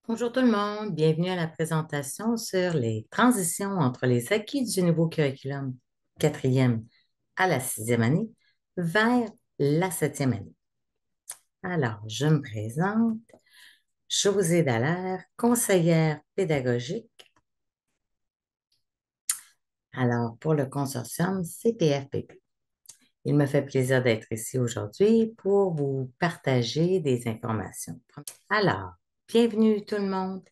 Bonjour tout le monde, bienvenue à la présentation sur les transitions entre les acquis du nouveau curriculum quatrième à la sixième année vers la septième année. Alors, je me présente, Josée Dallaire, conseillère pédagogique. Alors, pour le consortium CPFPP. Il me fait plaisir d'être ici aujourd'hui pour vous partager des informations. Alors, bienvenue tout le monde.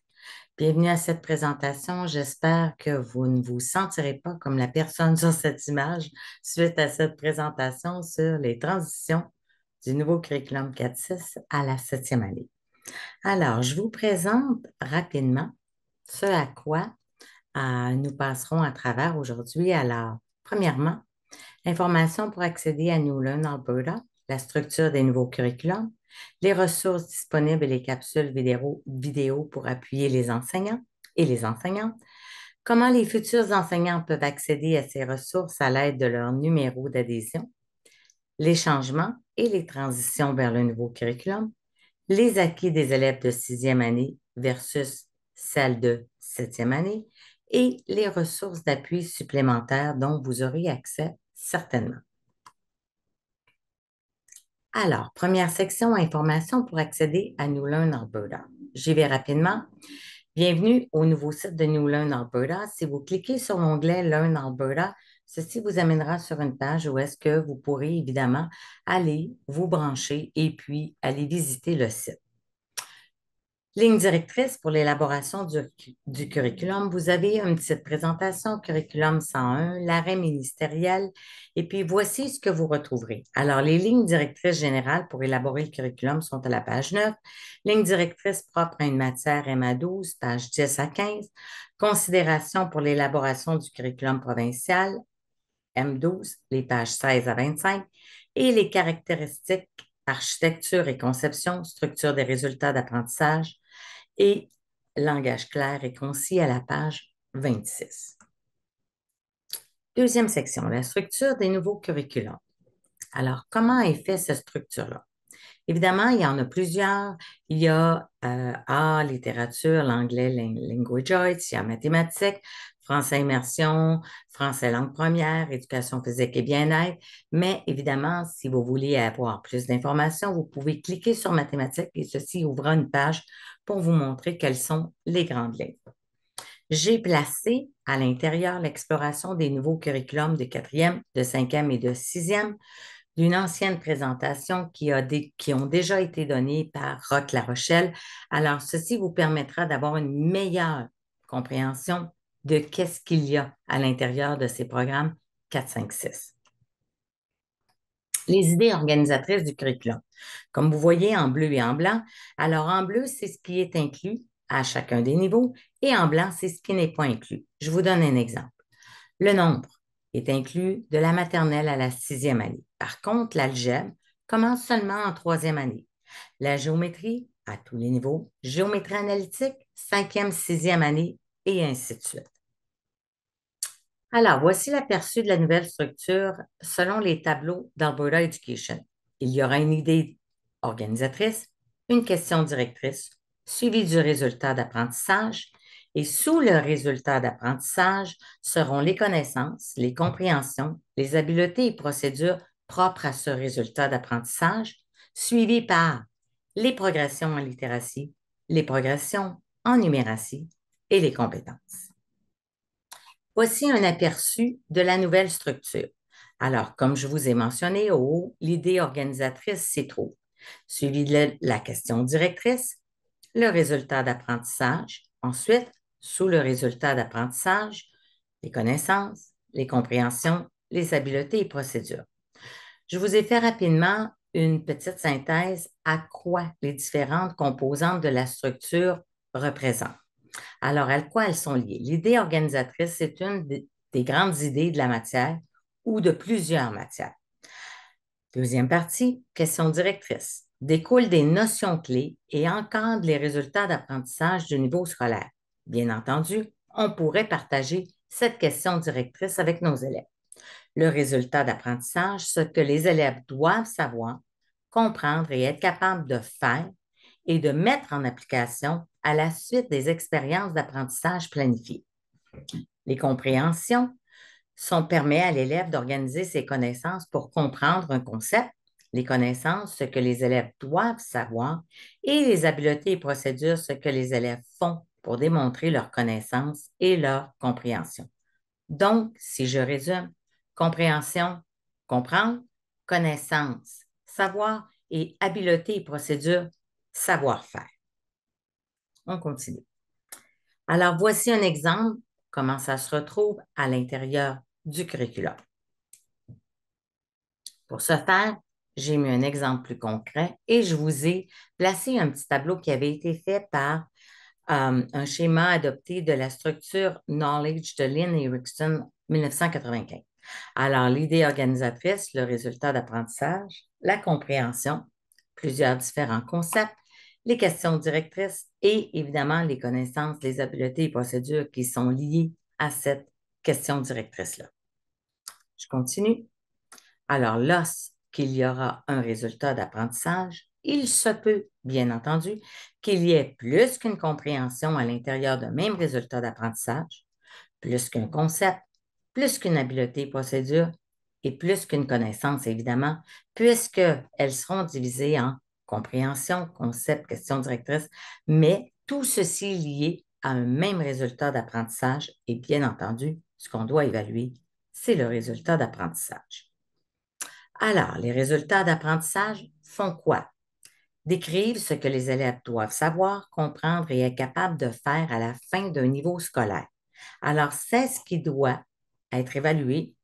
Bienvenue à cette présentation. J'espère que vous ne vous sentirez pas comme la personne sur cette image suite à cette présentation sur les transitions du nouveau curriculum 4-6 à la septième année. Alors, je vous présente rapidement ce à quoi nous passerons à travers aujourd'hui. Alors, premièrement, informations pour accéder à New Learn Alberta, la structure des nouveaux curriculums, les ressources disponibles et les capsules vidéo pour appuyer les enseignants et les enseignantes, comment les futurs enseignants peuvent accéder à ces ressources à l'aide de leur numéro d'adhésion, les changements et les transitions vers le nouveau curriculum, les acquis des élèves de sixième année versus celles de septième année et les ressources d'appui supplémentaires dont vous aurez accès certainement. Alors, première section, informations pour accéder à New Learn Alberta. J'y vais rapidement. Bienvenue au nouveau site de New Learn Alberta. Si vous cliquez sur l'onglet Learn Alberta, ceci vous amènera sur une page où est-ce que vous pourrez évidemment aller vous brancher et puis aller visiter le site. Ligne directrice pour l'élaboration du curriculum. Vous avez une petite présentation, curriculum 101, l'arrêt ministériel, et puis voici ce que vous retrouverez. Alors, les lignes directrices générales pour élaborer le curriculum sont à la page 9. Ligne directrice propre à une matière MA12, page 10 à 15. Considération pour l'élaboration du curriculum provincial, M12, les pages 16 à 25. Et les caractéristiques, architecture et conception, structure des résultats d'apprentissage, et langage clair et concis à la page 26. Deuxième section, la structure des nouveaux curriculums. Alors, comment est faite cette structure-là? Évidemment, il y en a plusieurs. Il y a art, littérature, l'anglais, language arts, il y a mathématiques, français immersion, français langue première, éducation physique et bien-être. Mais évidemment, si vous voulez avoir plus d'informations, vous pouvez cliquer sur mathématiques et ceci ouvrira une page pour vous montrer quelles sont les grandes lignes. J'ai placé à l'intérieur l'exploration des nouveaux curriculums de quatrième, de cinquième et de sixième d'une ancienne présentation qui ont déjà été données par Roch La Rochelle. Alors, ceci vous permettra d'avoir une meilleure compréhension de qu'est-ce qu'il y a à l'intérieur de ces programmes 4, 5, 6. Les idées organisatrices du curriculum. Comme vous voyez en bleu et en blanc, alors en bleu, c'est ce qui est inclus à chacun des niveaux et en blanc, c'est ce qui n'est pas inclus. Je vous donne un exemple. Le nombre est inclus de la maternelle à la sixième année. Par contre, l'algèbre commence seulement en troisième année. La géométrie, à tous les niveaux, géométrie analytique, cinquième, sixième année, et ainsi de suite. Alors, voici l'aperçu de la nouvelle structure selon les tableaux d'Alberta Education. Il y aura une idée organisatrice, une question directrice, suivie du résultat d'apprentissage, et sous le résultat d'apprentissage seront les connaissances, les compréhensions, les habiletés et procédures propres à ce résultat d'apprentissage, suivies par les progressions en littératie, les progressions en numératie et les compétences. Voici un aperçu de la nouvelle structure. Alors, comme je vous ai mentionné au haut, l'idée organisatrice s'y trouve, suivi de la question directrice, le résultat d'apprentissage, ensuite, sous le résultat d'apprentissage, les connaissances, les compréhensions, les habiletés et procédures. Je vous ai fait rapidement une petite synthèse à quoi les différentes composantes de la structure représentent. Alors, à quoi elles sont liées? L'idée organisatrice, c'est une des grandes idées de la matière ou de plusieurs matières. Deuxième partie, question directrice, découle des notions clés et encadre les résultats d'apprentissage du niveau scolaire. Bien entendu, on pourrait partager cette question directrice avec nos élèves. Le résultat d'apprentissage, ce que les élèves doivent savoir, comprendre et être capables de faire et de mettre en application à la suite des expériences d'apprentissage planifiées. Les compréhensions permet à l'élève d'organiser ses connaissances pour comprendre un concept, les connaissances, ce que les élèves doivent savoir, et les habiletés et procédures, ce que les élèves font pour démontrer leur connaissance et leur compréhension. Donc, si je résume, compréhension, comprendre, connaissance, savoir et habileté et procédure, savoir-faire. On continue. Alors, voici un exemple, comment ça se retrouve à l'intérieur du curriculum. Pour ce faire, j'ai mis un exemple plus concret et je vous ai placé un petit tableau qui avait été fait par un schéma adopté de la structure Knowledge de Lynn Erickson 1995. Alors, l'idée organisatrice, le résultat d'apprentissage, la compréhension, plusieurs différents concepts, les questions directrices et évidemment les connaissances, les habiletés et procédures qui sont liées à cette question directrice-là. Je continue. Alors, lorsqu'il y aura un résultat d'apprentissage, il se peut, bien entendu, qu'il y ait plus qu'une compréhension à l'intérieur d'un même résultat d'apprentissage, plus qu'un concept, plus qu'une habileté et procédure et plus qu'une connaissance, évidemment, puisqu'elles seront divisées en compréhension, concept, question directrice, mais tout ceci lié à un même résultat d'apprentissage et bien entendu, ce qu'on doit évaluer, c'est le résultat d'apprentissage. Alors, les résultats d'apprentissage font quoi? Décrivent ce que les élèves doivent savoir, comprendre et être capables de faire à la fin d'un niveau scolaire. Alors, c'est ce qui doit être évalué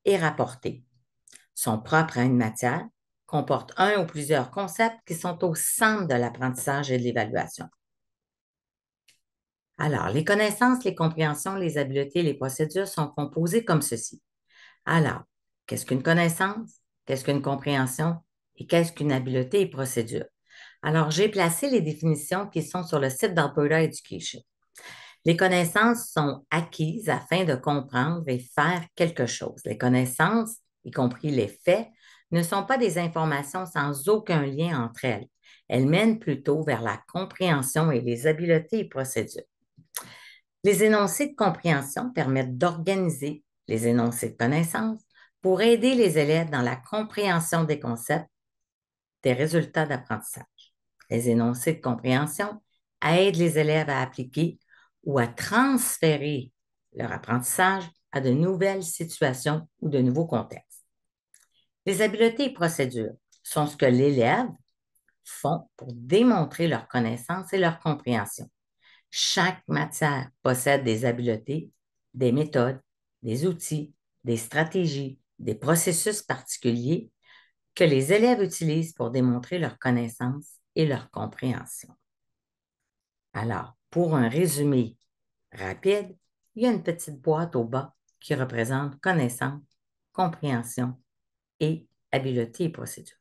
et rapporté. Sont propres à une matière, comportent un ou plusieurs concepts qui sont au centre de l'apprentissage et de l'évaluation. Alors, les connaissances, les compréhensions, les habiletés et les procédures sont composées comme ceci. Alors, qu'est-ce qu'une connaissance? Qu'est-ce qu'une compréhension? Et qu'est-ce qu'une habileté et procédure? Alors, j'ai placé les définitions qui sont sur le site d'Alberta Education. Les connaissances sont acquises afin de comprendre et faire quelque chose. Les connaissances, y compris les faits, ne sont pas des informations sans aucun lien entre elles. Elles mènent plutôt vers la compréhension et les habiletés et procédures. Les énoncés de compréhension permettent d'organiser les énoncés de connaissances pour aider les élèves dans la compréhension des concepts, des résultats d'apprentissage. Les énoncés de compréhension aident les élèves à appliquer ou à transférer leur apprentissage à de nouvelles situations ou de nouveaux contextes. Les habiletés et procédures sont ce que l'élève font pour démontrer leur connaissance et leur compréhension. Chaque matière possède des habiletés, des méthodes, des outils, des stratégies, des processus particuliers que les élèves utilisent pour démontrer leur connaissance et leur compréhension. Alors, pour un résumé rapide, il y a une petite boîte au bas qui représente connaissance, compréhension et habileté et procédure.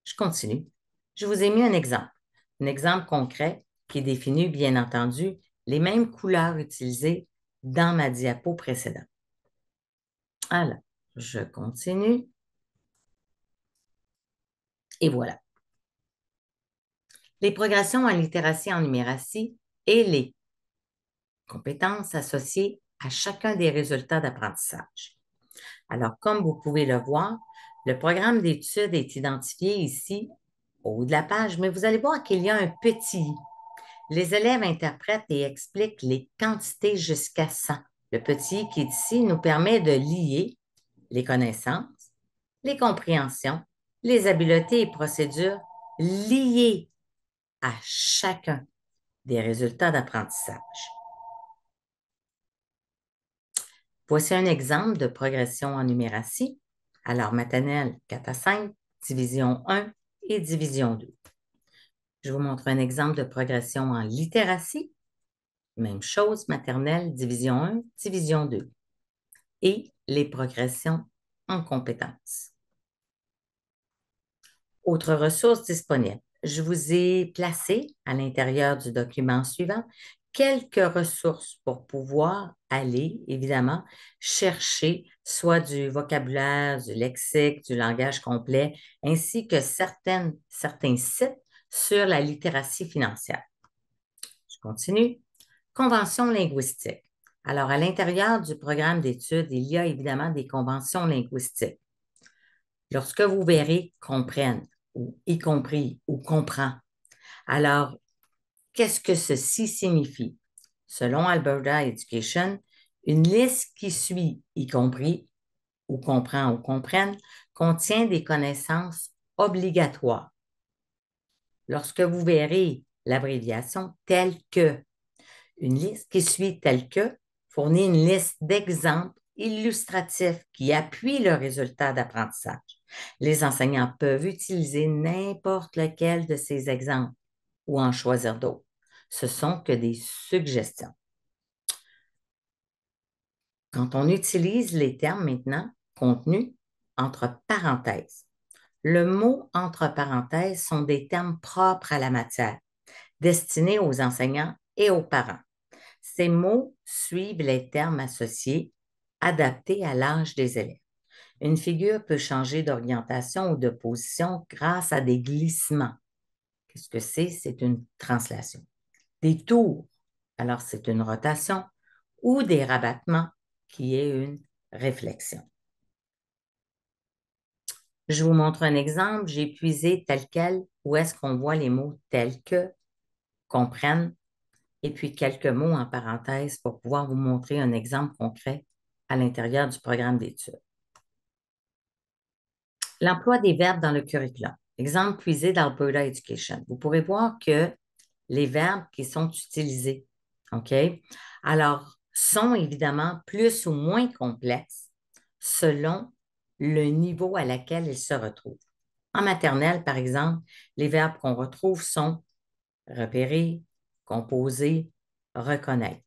Je continue. Je vous ai mis un exemple concret qui définit bien entendu les mêmes couleurs utilisées dans ma diapo précédente. Alors, je continue. Et voilà. Les progressions en littératie et en numératie et les compétences associées à chacun des résultats d'apprentissage. Alors, comme vous pouvez le voir, le programme d'études est identifié ici au haut de la page, mais vous allez voir qu'il y a un petit i. Les élèves interprètent et expliquent les quantités jusqu'à 100. Le petit i qui est ici nous permet de lier les connaissances, les compréhensions, les habiletés et procédures liées à chacun des résultats d'apprentissage. Voici un exemple de progression en numératie. Alors, maternelle 4 à 5, division 1 et division 2. Je vous montre un exemple de progression en littératie. Même chose, maternelle, division 1, division 2. Et les progressions en compétences. Autres ressources disponibles. Je vous ai placé à l'intérieur du document suivant quelques ressources pour pouvoir aller, évidemment, chercher soit du vocabulaire, du lexique, du langage complet, ainsi que certains sites sur la littératie financière. Je continue. Conventions linguistiques. Alors, à l'intérieur du programme d'études, il y a évidemment des conventions linguistiques. Lorsque vous verrez comprenne, ou y compris, ou comprend, alors, qu'est-ce que ceci signifie? Selon Alberta Education, une liste qui suit, y compris, ou comprend ou comprenne, contient des connaissances obligatoires. Lorsque vous verrez l'abréviation telle que, une liste qui suit telle que fournit une liste d'exemples illustratifs qui appuient le résultat d'apprentissage. Les enseignants peuvent utiliser n'importe lequel de ces exemples ou en choisir d'autres. Ce sont que des suggestions. Quand on utilise les termes maintenant contenus entre parenthèses, le mot entre parenthèses sont des termes propres à la matière, destinés aux enseignants et aux parents. Ces mots suivent les termes associés, adaptés à l'âge des élèves. Une figure peut changer d'orientation ou de position grâce à des glissements. Qu'est-ce que c'est? C'est une translation. Des tours, alors c'est une rotation, ou des rabattements, qui est une réflexion. Je vous montre un exemple. J'ai puisé tel quel, où est-ce qu'on voit les mots tels que, comprennent, et puis quelques mots en parenthèse pour pouvoir vous montrer un exemple concret à l'intérieur du programme d'études. L'emploi des verbes dans le curriculum. Exemple puisé dans Alberta Education. Vous pourrez voir que les verbes qui sont utilisés, OK, alors, sont évidemment plus ou moins complexes selon le niveau à laquelle ils se retrouvent. En maternelle, par exemple, les verbes qu'on retrouve sont repérer, composer, reconnaître.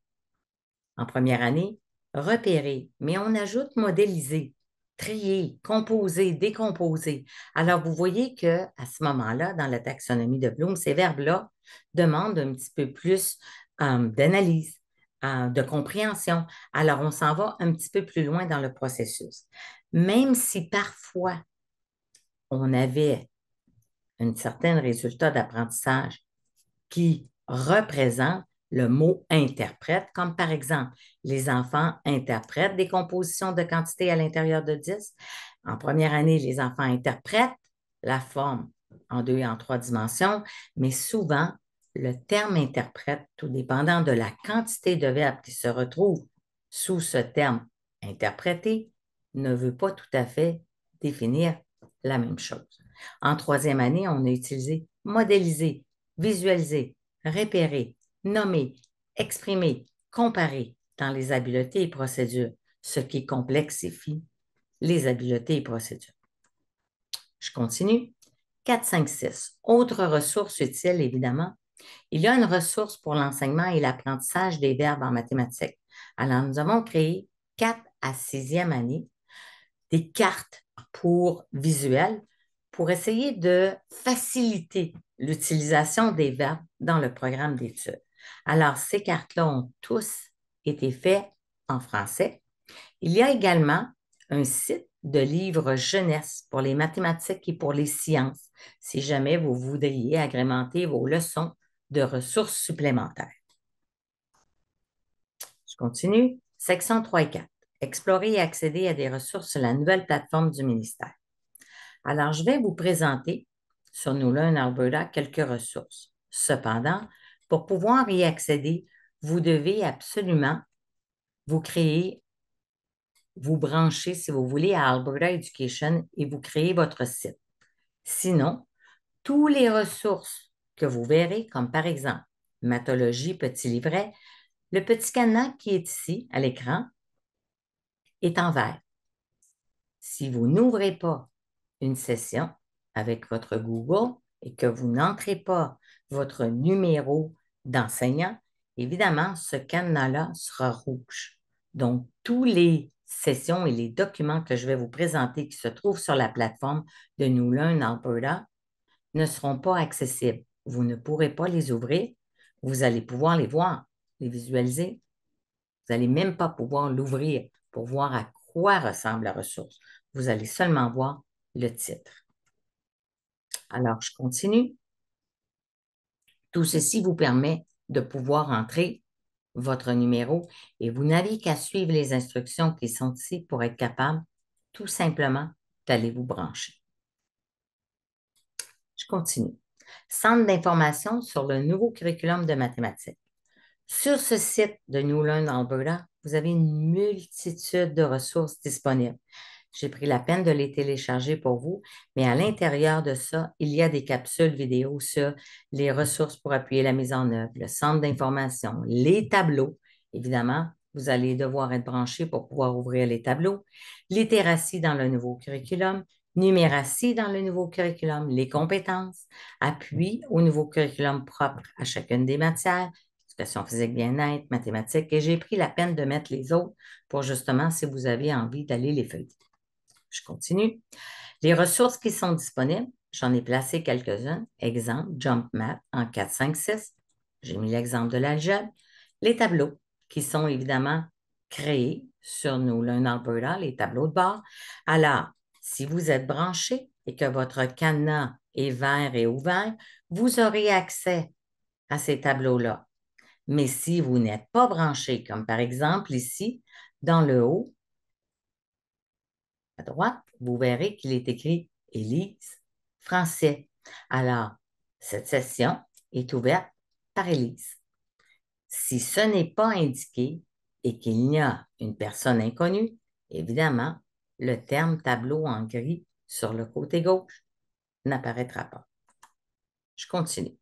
En première année, repérer, mais on ajoute modéliser, trier, composer, décomposer. Alors, vous voyez qu'à ce moment-là, dans la taxonomie de Bloom, ces verbes-là demandent un petit peu plus d'analyse, de compréhension. Alors, on s'en va un petit peu plus loin dans le processus. Même si parfois on avait un certain résultat d'apprentissage qui représente le mot interprète, comme par exemple, les enfants interprètent des compositions de quantité à l'intérieur de 10. En première année, les enfants interprètent la forme en 2 et en 3 dimensions, mais souvent, le terme interprète, tout dépendant de la quantité de verbes qui se retrouvent sous ce terme interprété, ne veut pas tout à fait définir la même chose. En troisième année, on a utilisé modéliser, visualiser, repérer, nommer, exprimer, comparer dans les habiletés et procédures, ce qui complexifie les habiletés et procédures. Je continue. 4, 5, 6. Autres ressources utiles, évidemment. Il y a une ressource pour l'enseignement et l'apprentissage des verbes en mathématiques. Alors, nous avons créé 4 à 6e année des cartes pour visuels pour essayer de faciliter l'utilisation des verbes dans le programme d'études. Alors, ces cartes-là ont tous été faites en français. Il y a également un site de livres jeunesse pour les mathématiques et pour les sciences, si jamais vous voudriez agrémenter vos leçons de ressources supplémentaires. Je continue. Section 3 et 4. Explorer et accéder à des ressources sur la nouvelle plateforme du ministère. Alors, je vais vous présenter sur Nous Learn Alberta quelques ressources. Cependant, pour pouvoir y accéder, vous devez absolument vous créer, vous brancher, si vous voulez, à Alberta Education et vous créer votre site. Sinon, toutes les ressources que vous verrez, comme par exemple Mathologie, petit livret, le petit cadenas qui est ici à l'écran est en vert. Si vous n'ouvrez pas une session avec votre Google et que vous n'entrez pas votre numéro d'enseignant, évidemment, ce cadenas-là sera rouge. Donc, toutes les sessions et les documents que je vais vous présenter qui se trouvent sur la plateforme de Nous Learn Alberta ne seront pas accessibles. Vous ne pourrez pas les ouvrir. Vous allez pouvoir les voir, les visualiser, vous n'allez même pas pouvoir l'ouvrir pour voir à quoi ressemble la ressource. Vous allez seulement voir le titre. Alors, je continue. Tout ceci vous permet de pouvoir entrer votre numéro et vous n'avez qu'à suivre les instructions qui sont ici pour être capable tout simplement d'aller vous brancher. Je continue. Centre d'information sur le nouveau curriculum de mathématiques. Sur ce site de New Learn Alberta, vous avez une multitude de ressources disponibles. J'ai pris la peine de les télécharger pour vous, mais à l'intérieur de ça, il y a des capsules vidéo sur les ressources pour appuyer la mise en œuvre, le centre d'information, les tableaux. Évidemment, vous allez devoir être branché pour pouvoir ouvrir les tableaux. Littératie dans le nouveau curriculum, numératie dans le nouveau curriculum, les compétences, appui au nouveau curriculum propre à chacune des matières, éducation physique, bien-être, mathématiques, et j'ai pris la peine de mettre les autres pour justement si vous avez envie d'aller les feuilleter. Je continue. Les ressources qui sont disponibles, j'en ai placé quelques-unes. Exemple, Jump Math en 4, 5, 6. J'ai mis l'exemple de l'algèbre. Les tableaux qui sont évidemment créés sur nos Learn Alberta, les tableaux de bord. Alors, si vous êtes branché et que votre cadenas est vert et ouvert, vous aurez accès à ces tableaux-là. Mais si vous n'êtes pas branché, comme par exemple ici, dans le haut, à droite, vous verrez qu'il est écrit Élise français. Alors, cette session est ouverte par Élise. Si ce n'est pas indiqué et qu'il y a une personne inconnue, évidemment, le terme tableau en gris sur le côté gauche n'apparaîtra pas. Je continue.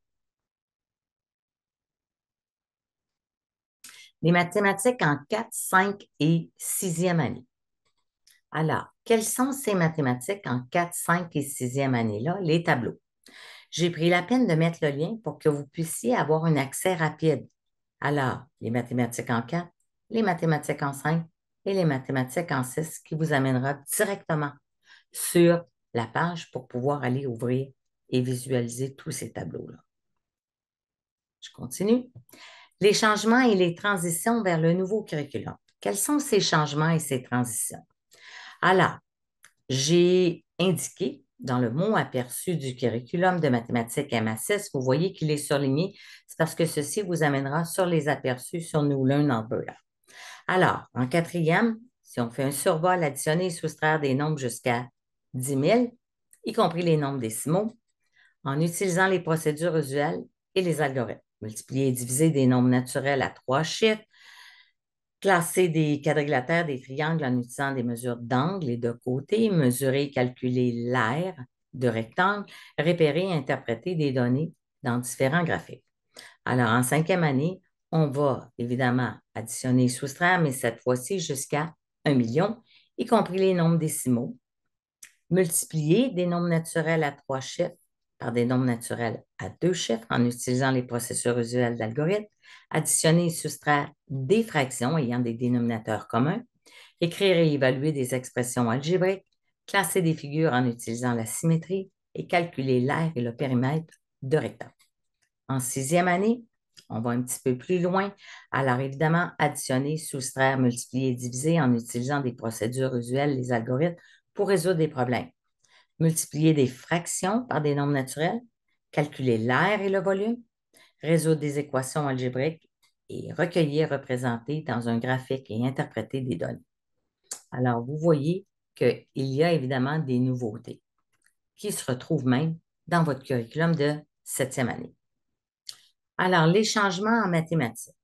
Les mathématiques en 4, 5 et 6e année. Alors, quelles sont ces mathématiques en 4, 5 et 6e année-là? Les tableaux. J'ai pris la peine de mettre le lien pour que vous puissiez avoir un accès rapide. Alors, les mathématiques en 4, les mathématiques en 5 et les mathématiques en 6 qui vous amènera directement sur la page pour pouvoir aller ouvrir et visualiser tous ces tableaux-là. Je continue. Les changements et les transitions vers le nouveau curriculum. Quels sont ces changements et ces transitions? Alors, j'ai indiqué dans le mot aperçu du curriculum de mathématiques MA6, vous voyez qu'il est surligné, c'est parce que ceci vous amènera sur les aperçus sur New Learn Alberta. Alors, en 4e, si on fait un survol, additionner et soustraire des nombres jusqu'à 10 000, y compris les nombres décimaux, en utilisant les procédures usuelles et les algorithmes. Multiplier et diviser des nombres naturels à 3 chiffres, classer des quadrilatères, des triangles en utilisant des mesures d'angle et de côté, mesurer et calculer l'aire de rectangle, repérer et interpréter des données dans différents graphiques. Alors, en 5e année, on va évidemment additionner et soustraire, mais cette fois-ci jusqu'à 1 million, y compris les nombres décimaux, multiplier des nombres naturels à 3 chiffres par des nombres naturels à 2 chiffres en utilisant les procédures usuelles d'algorithmes, additionner et soustraire des fractions ayant des dénominateurs communs, écrire et évaluer des expressions algébriques, classer des figures en utilisant la symétrie et calculer l'aire et le périmètre de rectangle. En 6e année, on va un petit peu plus loin. Alors, évidemment, additionner, soustraire, multiplier et diviser en utilisant des procédures usuelles, les algorithmes, pour résoudre des problèmes. Multiplier des fractions par des nombres naturels, calculer l'aire et le volume, résoudre des équations algébriques et recueillir, représenter dans un graphique et interpréter des données. Alors, vous voyez qu'il y a évidemment des nouveautés qui se retrouvent même dans votre curriculum de 7e année. Alors, les changements en mathématiques.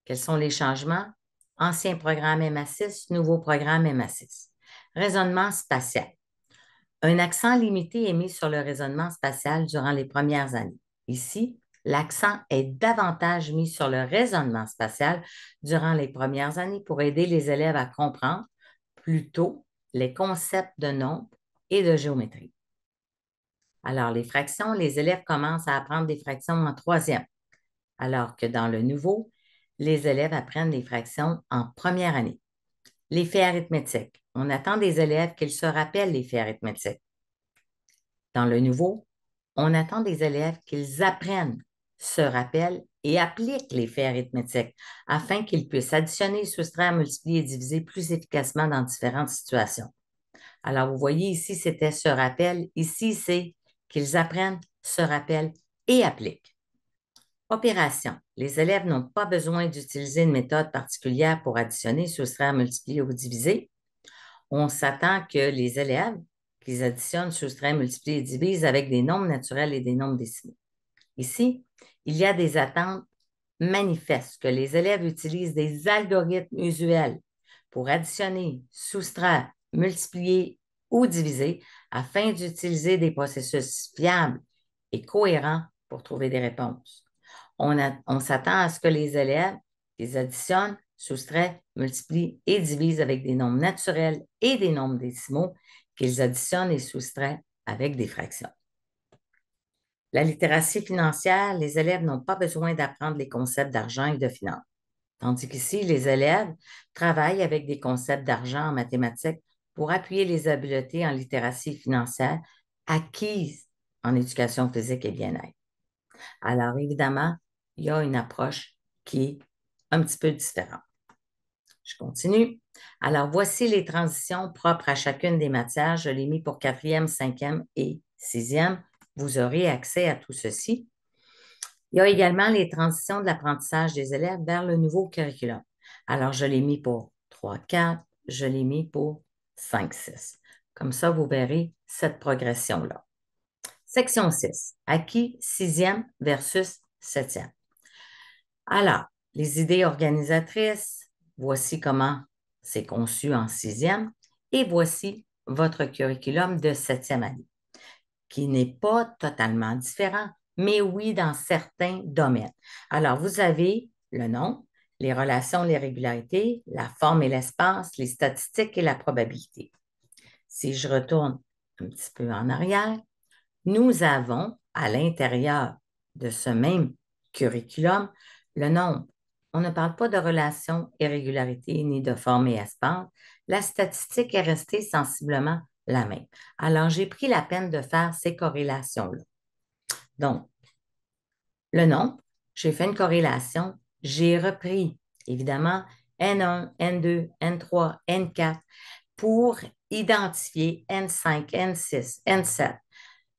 Quels sont les changements? Ancien programme MA6, nouveau programme MA6. Raisonnement spatial. Un accent limité est mis sur le raisonnement spatial durant les premières années. Ici, l'accent est davantage mis sur le raisonnement spatial durant les premières années pour aider les élèves à comprendre plutôt les concepts de nombres et de géométrie. Alors, les fractions, les élèves commencent à apprendre des fractions en 3e, alors que dans le nouveau, les élèves apprennent les fractions en première année. Les faits arithmétiques. On attend des élèves qu'ils se rappellent les faits arithmétiques. Dans le nouveau, on attend des élèves qu'ils apprennent, se rappellent et applique les faits arithmétiques afin qu'ils puissent additionner, soustraire, multiplier et diviser plus efficacement dans différentes situations. Alors, vous voyez ici, c'était se rappelle. Ici, c'est qu'ils apprennent, se rappellent et appliquent. Opération. Les élèves n'ont pas besoin d'utiliser une méthode particulière pour additionner, soustraire, multiplier ou diviser. On s'attend que les élèves, qu'ils additionnent, soustraient, multiplient et divisent avec des nombres naturels et des nombres décimaux. Ici, il y a des attentes manifestes que les élèves utilisent des algorithmes usuels pour additionner, soustraire, multiplier ou diviser afin d'utiliser des processus fiables et cohérents pour trouver des réponses. On s'attend à ce que les élèves les additionnent, soustraient, multiplient et divisent avec des nombres naturels et des nombres décimaux qu'ils additionnent et soustraient avec des fractions. La littératie financière, les élèves n'ont pas besoin d'apprendre les concepts d'argent et de finance. Tandis qu'ici, les élèves travaillent avec des concepts d'argent en mathématiques pour appuyer les habiletés en littératie financière acquises en éducation physique et bien-être. Alors, évidemment, il y a une approche qui est un petit peu différente. Je continue. Alors, voici les transitions propres à chacune des matières. Je l'ai mis pour 4e, 5e et 6e. Vous aurez accès à tout ceci. Il y a également les transitions de l'apprentissage des élèves vers le nouveau curriculum. Alors, je l'ai mis pour 3, 4, je l'ai mis pour 5, 6. Comme ça, vous verrez cette progression-là. Section 6, acquis 6e versus 7e. Alors, les idées organisatrices, voici comment c'est conçu en 6e et voici votre curriculum de 7e année, qui n'est pas totalement différent, mais oui, dans certains domaines. Alors, vous avez le nom, les relations, les régularités, la forme et l'espace, les statistiques et la probabilité. Si je retourne un petit peu en arrière, nous avons à l'intérieur de ce même curriculum le nombre. On ne parle pas de relations et régularités ni de forme et espace. La statistique est restée sensiblement la même. Alors, j'ai pris la peine de faire ces corrélations-là. Donc, le nombre, j'ai fait une corrélation, j'ai repris évidemment N1, N2, N3, N4 pour identifier N5, N6, N7,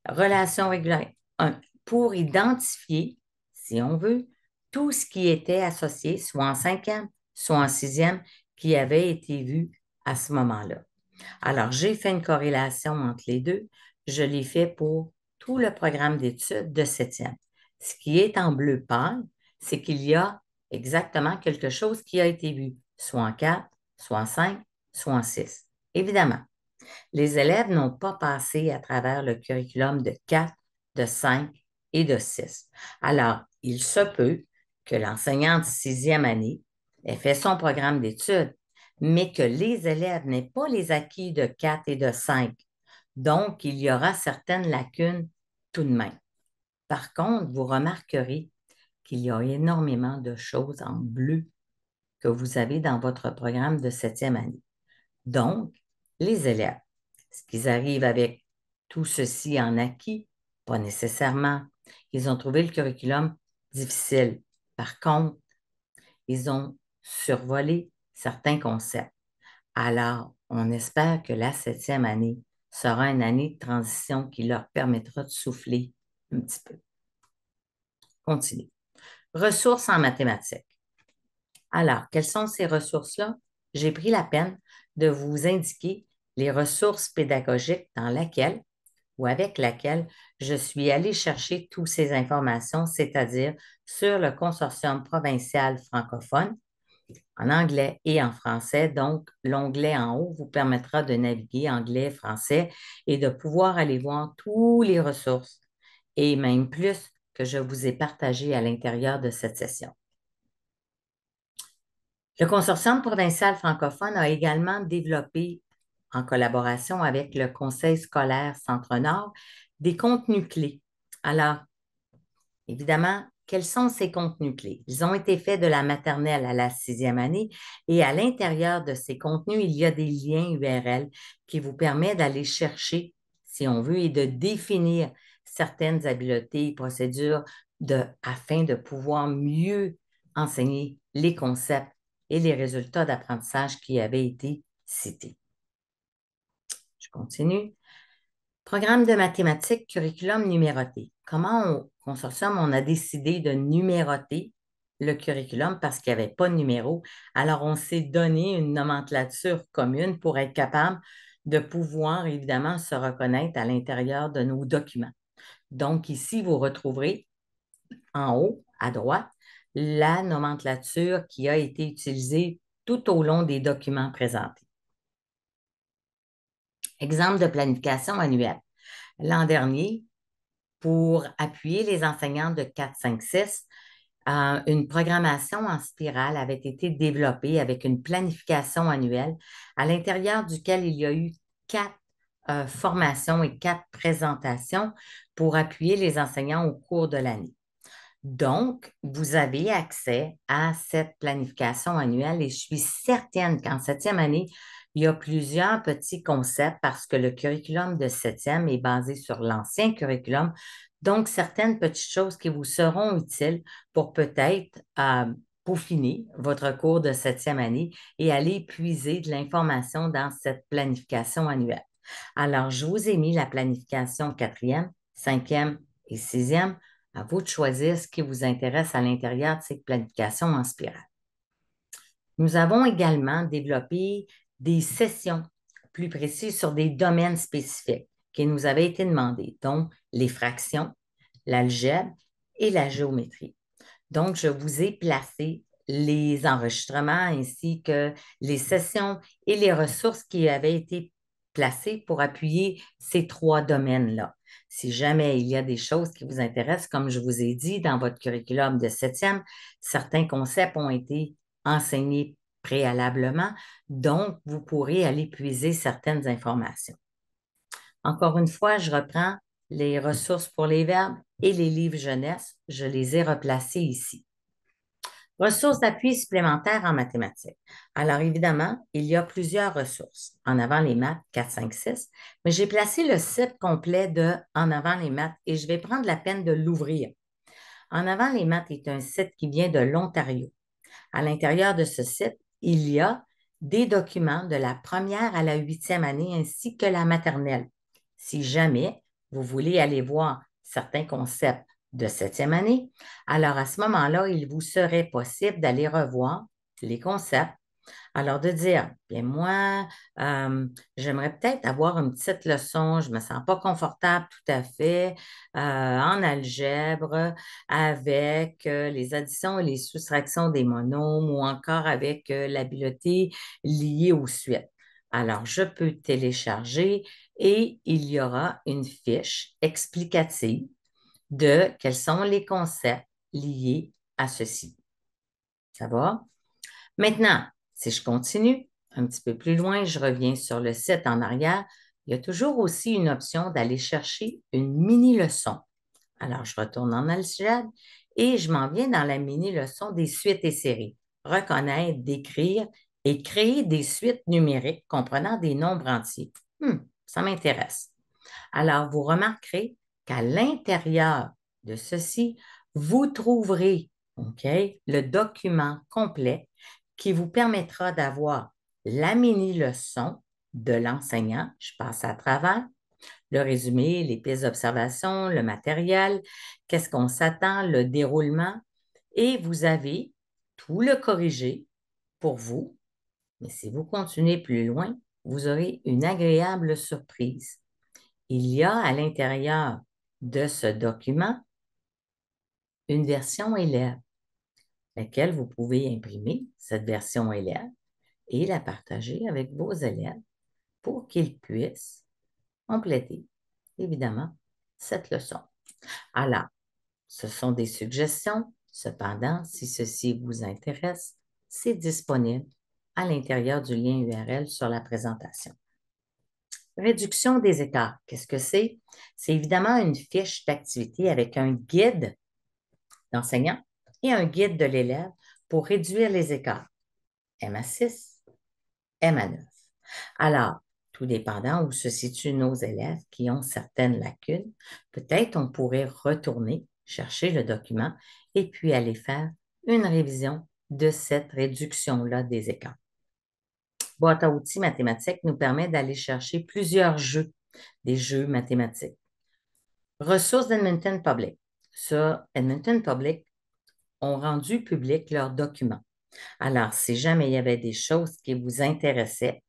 relation régulière 1, pour identifier, si on veut, tout ce qui était associé, soit en 5e, soit en 6e, qui avait été vu à ce moment-là. Alors, j'ai fait une corrélation entre les deux. Je l'ai fait pour tout le programme d'études de 7e. Ce qui est en bleu pâle, c'est qu'il y a exactement quelque chose qui a été vu, soit en 4, soit en 5, soit en 6. Évidemment, les élèves n'ont pas passé à travers le curriculum de 4, de 5 et de 6. Alors, il se peut que l'enseignant de 6e année ait fait son programme d'études, mais que les élèves n'aient pas les acquis de 4 et de 5. Donc, il y aura certaines lacunes tout de même. Par contre, vous remarquerez qu'il y a énormément de choses en bleu que vous avez dans votre programme de 7e année. Donc, les élèves, est-ce qu'ils arrivent avec tout ceci en acquis? Pas nécessairement. Ils ont trouvé le curriculum difficile. Par contre, ils ont survolé certains concepts. Alors, on espère que la 7e année sera une année de transition qui leur permettra de souffler un petit peu. Continue. Ressources en mathématiques. Alors, quelles sont ces ressources-là? J'ai pris la peine de vous indiquer les ressources pédagogiques dans laquelle ou avec laquelle je suis allée chercher toutes ces informations, c'est-à-dire sur le consortium provincial francophone, en anglais et en français. Donc, l'onglet en haut vous permettra de naviguer anglais, français et de pouvoir aller voir toutes les ressources et même plus que je vous ai partagé à l'intérieur de cette session. Le consortium provincial francophone a également développé, en collaboration avec le Conseil scolaire Centre-Nord, des contenus clés. Alors, évidemment, quels sont ces contenus clés? Ils ont été faits de la maternelle à la 6e année et à l'intérieur de ces contenus, il y a des liens URL qui vous permettent d'aller chercher, si on veut, et de définir certaines habiletés, procédures afin de pouvoir mieux enseigner les concepts et les résultats d'apprentissage qui avaient été cités. Je continue. Programme de mathématiques, curriculum numéroté. Comment au consortium, on a décidé de numéroter le curriculum parce qu'il n'y avait pas de numéro. Alors, on s'est donné une nomenclature commune pour être capable de pouvoir, évidemment, se reconnaître à l'intérieur de nos documents. Donc, ici, vous retrouverez en haut, à droite, la nomenclature qui a été utilisée tout au long des documents présentés. Exemple de planification annuelle. L'an dernier, pour appuyer les enseignants de 4, 5, 6, une programmation en spirale avait été développée avec une planification annuelle à l'intérieur duquel il y a eu 4 formations et 4 présentations pour appuyer les enseignants au cours de l'année. Donc, vous avez accès à cette planification annuelle et je suis certaine qu'en septième année, il y a plusieurs petits concepts parce que le curriculum de septième est basé sur l'ancien curriculum. Donc, certaines petites choses qui vous seront utiles pour peut-être peaufiner votre cours de septième année et aller puiser de l'information dans cette planification annuelle. Alors, je vous ai mis la planification quatrième, cinquième et sixième. À vous de choisir ce qui vous intéresse à l'intérieur de cette planification en spirale. Nous avons également développé des sessions plus précises sur des domaines spécifiques qui nous avaient été demandés, dont les fractions, l'algèbre et la géométrie. Donc, je vous ai placé les enregistrements ainsi que les sessions et les ressources qui avaient été placées pour appuyer ces 3 domaines-là. Si jamais il y a des choses qui vous intéressent, comme je vous ai dit, dans votre curriculum de septième, certains concepts ont été enseignés préalablement, donc vous pourrez aller puiser certaines informations. Encore une fois, je reprends les ressources pour les verbes et les livres jeunesse. Je les ai replacés ici. Ressources d'appui supplémentaires en mathématiques. Alors, évidemment, il y a plusieurs ressources. En avant les maths 4, 5, 6, mais j'ai placé le site complet de En avant les maths et je vais prendre la peine de l'ouvrir. En avant les maths est un site qui vient de l'Ontario. À l'intérieur de ce site, il y a des documents de la première à la 8e année ainsi que la maternelle. Si jamais vous voulez aller voir certains concepts de 7e année, alors à ce moment-là, il vous serait possible d'aller revoir les concepts. Alors, de dire, bien moi, j'aimerais peut-être avoir une petite leçon, je ne me sens pas confortable tout à fait en algèbre avec les additions et les soustractions des monomes ou encore avec l'habileté liée aux suites. Alors, je peux télécharger et il y aura une fiche explicative de quels sont les concepts liés à ceci. Ça va? Maintenant, si je continue un petit peu plus loin, je reviens sur le site en arrière. Il y a toujours aussi une option d'aller chercher une mini-leçon. Alors, je retourne en algèbre et je m'en viens dans la mini-leçon des suites et séries. Reconnaître, décrire et créer des suites numériques comprenant des nombres entiers. Ça m'intéresse. Alors, vous remarquerez qu'à l'intérieur de ceci, vous trouverez le document complet qui vous permettra d'avoir la mini-leçon de l'enseignant. Je passe à travers le résumé, les pistes d'observation, le matériel, qu'est-ce qu'on s'attend, le déroulement, et vous avez tout le corrigé pour vous. Mais si vous continuez plus loin, vous aurez une agréable surprise. Il y a à l'intérieur de ce document une version élève, laquelle vous pouvez imprimer cette version élève et la partager avec vos élèves pour qu'ils puissent compléter, évidemment, cette leçon. Alors, ce sont des suggestions. Cependant, si ceci vous intéresse, c'est disponible à l'intérieur du lien URL sur la présentation. Réduction des écarts. Qu'est-ce que c'est? C'est évidemment une fiche d'activité avec un guide d'enseignant et un guide de l'élève pour réduire les écarts. MA6, MA9. Alors, tout dépendant où se situent nos élèves qui ont certaines lacunes, peut-être on pourrait retourner chercher le document et puis aller faire une révision de cette réduction-là des écarts. Boîte à outils mathématiques nous permet d'aller chercher plusieurs jeux, des jeux mathématiques. Ressources d'Edmonton Public. Ça, Edmonton Public ont rendu public leurs documents. Alors, si jamais il y avait des choses qui vous intéressaient,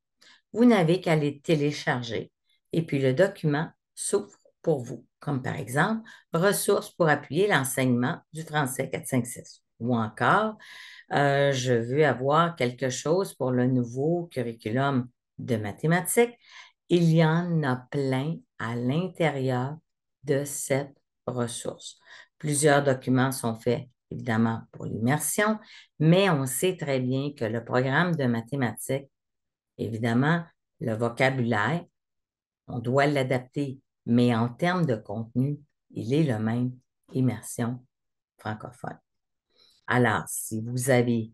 vous n'avez qu'à les télécharger et puis le document s'ouvre pour vous, comme par exemple ressources pour appuyer l'enseignement du français 456 ou encore je veux avoir quelque chose pour le nouveau curriculum de mathématiques. Il y en a plein à l'intérieur de cette ressource. Plusieurs documents sont faits, évidemment, pour l'immersion, mais on sait très bien que le programme de mathématiques, évidemment, le vocabulaire, on doit l'adapter, mais en termes de contenu, il est le même, immersion francophone. Alors, si vous avez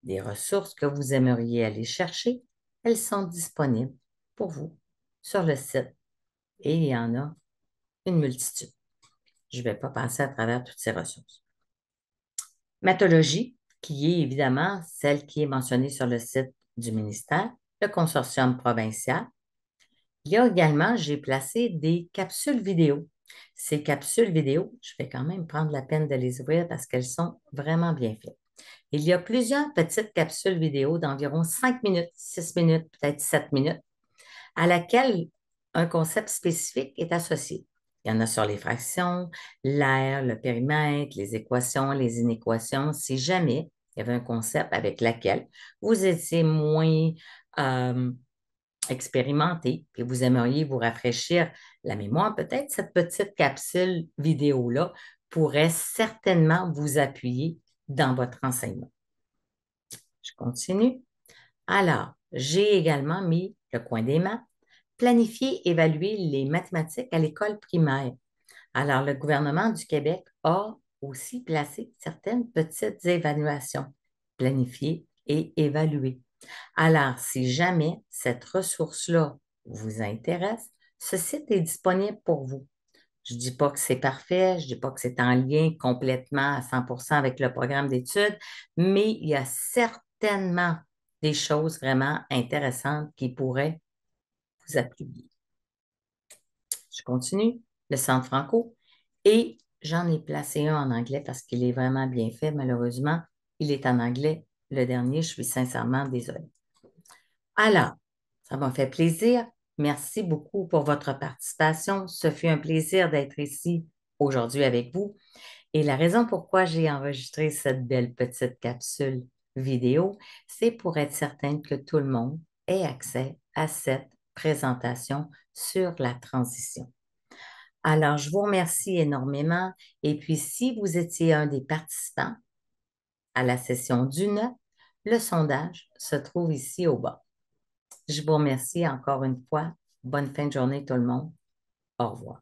des ressources que vous aimeriez aller chercher, elles sont disponibles pour vous sur le site et il y en a une multitude. Je ne vais pas passer à travers toutes ces ressources. Mathologie, qui est évidemment celle qui est mentionnée sur le site du ministère, le consortium provincial. Il y a également, j'ai placé des capsules vidéo. Ces capsules vidéo, je vais quand même prendre la peine de les ouvrir parce qu'elles sont vraiment bien faites. Il y a plusieurs petites capsules vidéo d'environ 5 minutes, 6 minutes, peut-être 7 minutes, à laquelle un concept spécifique est associé. Il y en a sur les fractions, l'air, le périmètre, les équations, les inéquations. Si jamais il y avait un concept avec lequel vous étiez moins expérimenté et vous aimeriez vous rafraîchir la mémoire, peut-être cette petite capsule vidéo-là pourrait certainement vous appuyer dans votre enseignement. Je continue. Alors, j'ai également mis le coin des maths, planifier, évaluer les mathématiques à l'école primaire. Alors, le gouvernement du Québec a aussi placé certaines petites évaluations, planifier et évaluer. Alors, si jamais cette ressource-là vous intéresse, ce site est disponible pour vous. Je ne dis pas que c'est parfait, je ne dis pas que c'est en lien complètement à 100% avec le programme d'études, mais il y a certainement des choses vraiment intéressantes qui pourraient vous appuyer. Je continue, le Centre Franco, et j'en ai placé un en anglais parce qu'il est vraiment bien fait. Malheureusement, il est en anglais. Le dernier, je suis sincèrement désolée. Alors, ça m'a fait plaisir. Merci beaucoup pour votre participation. Ce fut un plaisir d'être ici aujourd'hui avec vous. Et la raison pourquoi j'ai enregistré cette belle petite capsule vidéo, c'est pour être certaine que tout le monde ait accès à cette présentation sur la transition. Alors, je vous remercie énormément. Et puis, si vous étiez un des participants à la session du 9, le sondage se trouve ici au bas. Je vous remercie encore une fois. Bonne fin de journée tout le monde. Au revoir.